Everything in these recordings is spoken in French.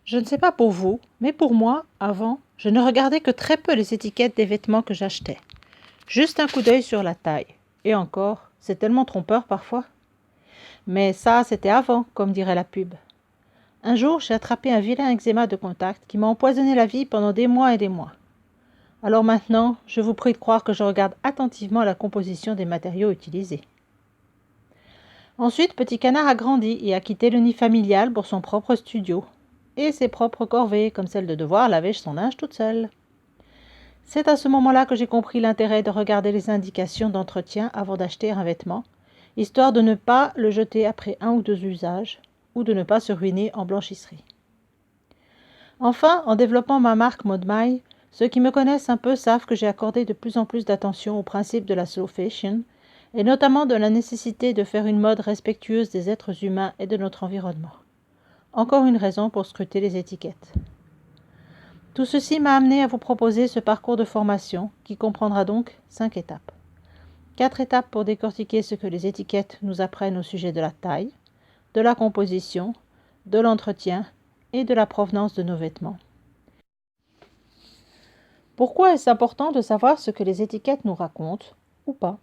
Je ne sais pas pour vous, mais pour moi, avant, je ne regardais que très peu les étiquettes des vêtements que j'achetais. Juste un coup d'œil sur la taille. Et encore, c'est tellement trompeur parfois. Mais ça, c'était avant, comme dirait la pub. Un jour, j'ai attrapé un vilain eczéma de contact qui m'a empoisonné la vie pendant des mois et des mois. Alors maintenant, je vous prie de croire que je regarde attentivement la composition des matériaux utilisés. Ensuite, Petit Canard a grandi et a quitté le nid familial pour son propre studio. Et ses propres corvées, comme celle de devoir laver son linge toute seule. C'est à ce moment-là que j'ai compris l'intérêt de regarder les indications d'entretien avant d'acheter un vêtement, histoire de ne pas le jeter après un ou deux usages, ou de ne pas se ruiner en blanchisserie. Enfin, en développant ma marque Modmaille, ceux qui me connaissent un peu savent que j'ai accordé de plus en plus d'attention au principe de la slow fashion, et notamment de la nécessité de faire une mode respectueuse des êtres humains et de notre environnement. Encore une raison pour scruter les étiquettes. Tout ceci m'a amené à vous proposer ce parcours de formation qui comprendra donc 5 étapes. 4 étapes pour décortiquer ce que les étiquettes nous apprennent au sujet de la taille, de la composition, de l'entretien et de la provenance de nos vêtements. Pourquoi est-ce important de savoir ce que les étiquettes nous racontent ou pas?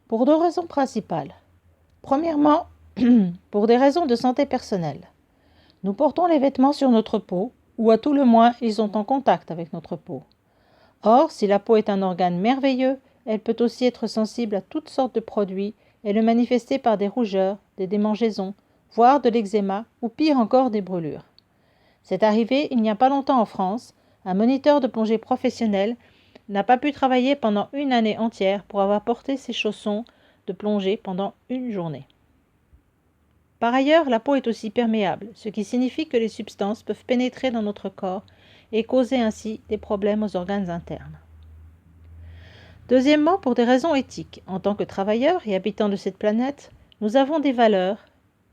Pour 2 raisons principales. Premièrement, pour des raisons de santé personnelle. Nous portons les vêtements sur notre peau, ou à tout le moins, ils sont en contact avec notre peau. Or, si la peau est un organe merveilleux, elle peut aussi être sensible à toutes sortes de produits et le manifester par des rougeurs, des démangeaisons, voire de l'eczéma, ou pire encore des brûlures. C'est arrivé il n'y a pas longtemps en France, un moniteur de plongée professionnel n'a pas pu travailler pendant une année entière pour avoir porté ses chaussons de plongée pendant une journée. Par ailleurs, la peau est aussi perméable, ce qui signifie que les substances peuvent pénétrer dans notre corps et causer ainsi des problèmes aux organes internes. Deuxièmement, pour des raisons éthiques. En tant que travailleurs et habitants de cette planète, nous avons des valeurs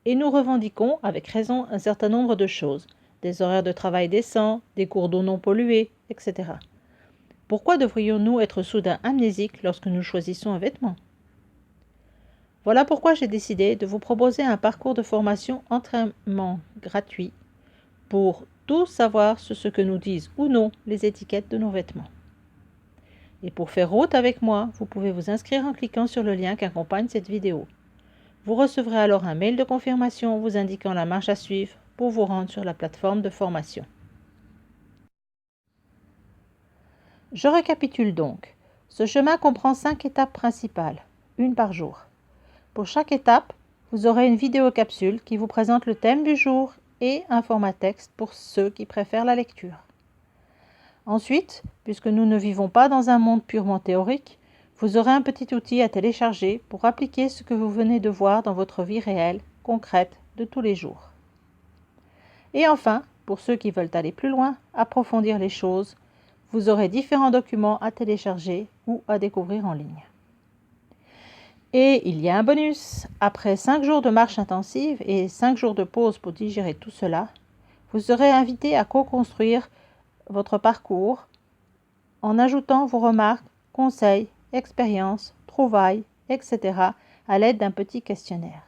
et nous revendiquons avec raison un certain nombre de choses, des horaires de travail décents, des cours d'eau non pollués, etc. Pourquoi devrions-nous être soudain amnésiques lorsque nous choisissons un vêtement? Voilà pourquoi j'ai décidé de vous proposer un parcours de formation entièrement gratuit pour tout savoir sur ce que nous disent ou non les étiquettes de nos vêtements. Et pour faire route avec moi, vous pouvez vous inscrire en cliquant sur le lien qui accompagne cette vidéo. Vous recevrez alors un mail de confirmation vous indiquant la marche à suivre pour vous rendre sur la plateforme de formation. Je récapitule donc. Ce chemin comprend 5 étapes principales, une par jour. Pour chaque étape, vous aurez une vidéo capsule qui vous présente le thème du jour et un format texte pour ceux qui préfèrent la lecture. Ensuite, puisque nous ne vivons pas dans un monde purement théorique, vous aurez un petit outil à télécharger pour appliquer ce que vous venez de voir dans votre vie réelle, concrète, de tous les jours. Et enfin, pour ceux qui veulent aller plus loin, approfondir les choses, vous aurez différents documents à télécharger ou à découvrir en ligne. Et il y a un bonus. Après 5 jours de marche intensive et 5 jours de pause pour digérer tout cela, vous serez invité à co-construire votre parcours en ajoutant vos remarques, conseils, expériences, trouvailles, etc. à l'aide d'un petit questionnaire.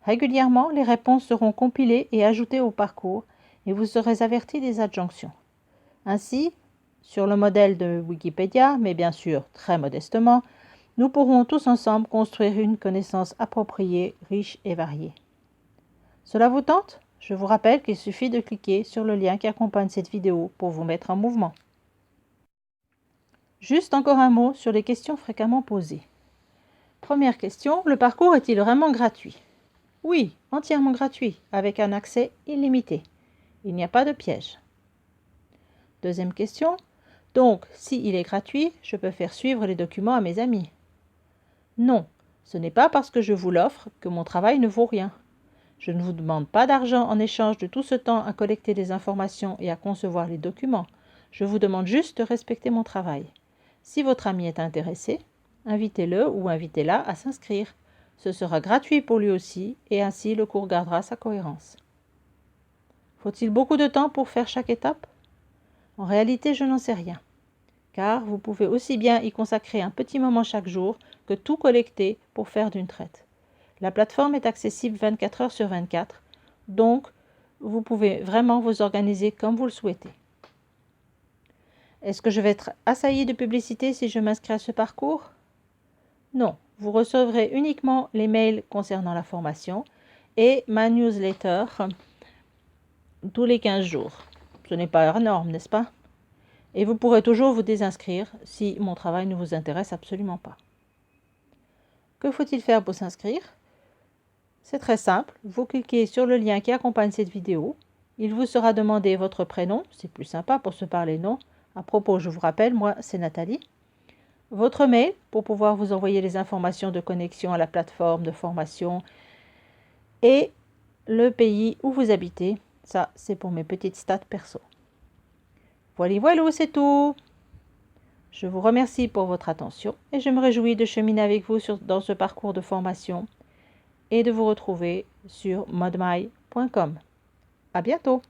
Régulièrement, les réponses seront compilées et ajoutées au parcours et vous serez averti des adjonctions. Ainsi, sur le modèle de Wikipédia, mais bien sûr très modestement, nous pourrons tous ensemble construire une connaissance appropriée, riche et variée. Cela vous tente? Je vous rappelle qu'il suffit de cliquer sur le lien qui accompagne cette vidéo pour vous mettre en mouvement. Juste encore un mot sur les questions fréquemment posées. Première question, le parcours est-il vraiment gratuit? Oui, entièrement gratuit, avec un accès illimité. Il n'y a pas de piège. Deuxième question, donc, s'il est gratuit, je peux faire suivre les documents à mes amis? Non, ce n'est pas parce que je vous l'offre que mon travail ne vaut rien. Je ne vous demande pas d'argent en échange de tout ce temps à collecter des informations et à concevoir les documents. Je vous demande juste de respecter mon travail. Si votre ami est intéressé, invitez-le ou invitez-la à s'inscrire. Ce sera gratuit pour lui aussi et ainsi le cours gardera sa cohérence. Faut-il beaucoup de temps pour faire chaque étape? En réalité, je n'en sais rien. Car vous pouvez aussi bien y consacrer un petit moment chaque jour que tout collecter pour faire d'une traite. La plateforme est accessible 24 heures sur 24, donc vous pouvez vraiment vous organiser comme vous le souhaitez. Est-ce que je vais être assaillie de publicité si je m'inscris à ce parcours? Non, vous recevrez uniquement les mails concernant la formation et ma newsletter tous les 15 jours. Ce n'est pas énorme, n'est-ce pas? Et vous pourrez toujours vous désinscrire si mon travail ne vous intéresse absolument pas. Que faut-il faire pour s'inscrire? C'est très simple, vous cliquez sur le lien qui accompagne cette vidéo. Il vous sera demandé votre prénom, c'est plus sympa pour se parler, non? À propos, je vous rappelle, moi c'est Nathalie. Votre mail pour pouvoir vous envoyer les informations de connexion à la plateforme de formation et le pays où vous habitez. Ça, c'est pour mes petites stats perso. Voilà, c'est tout. Je vous remercie pour votre attention et je me réjouis de cheminer avec vous dans ce parcours de formation et de vous retrouver sur modmy.com. À bientôt.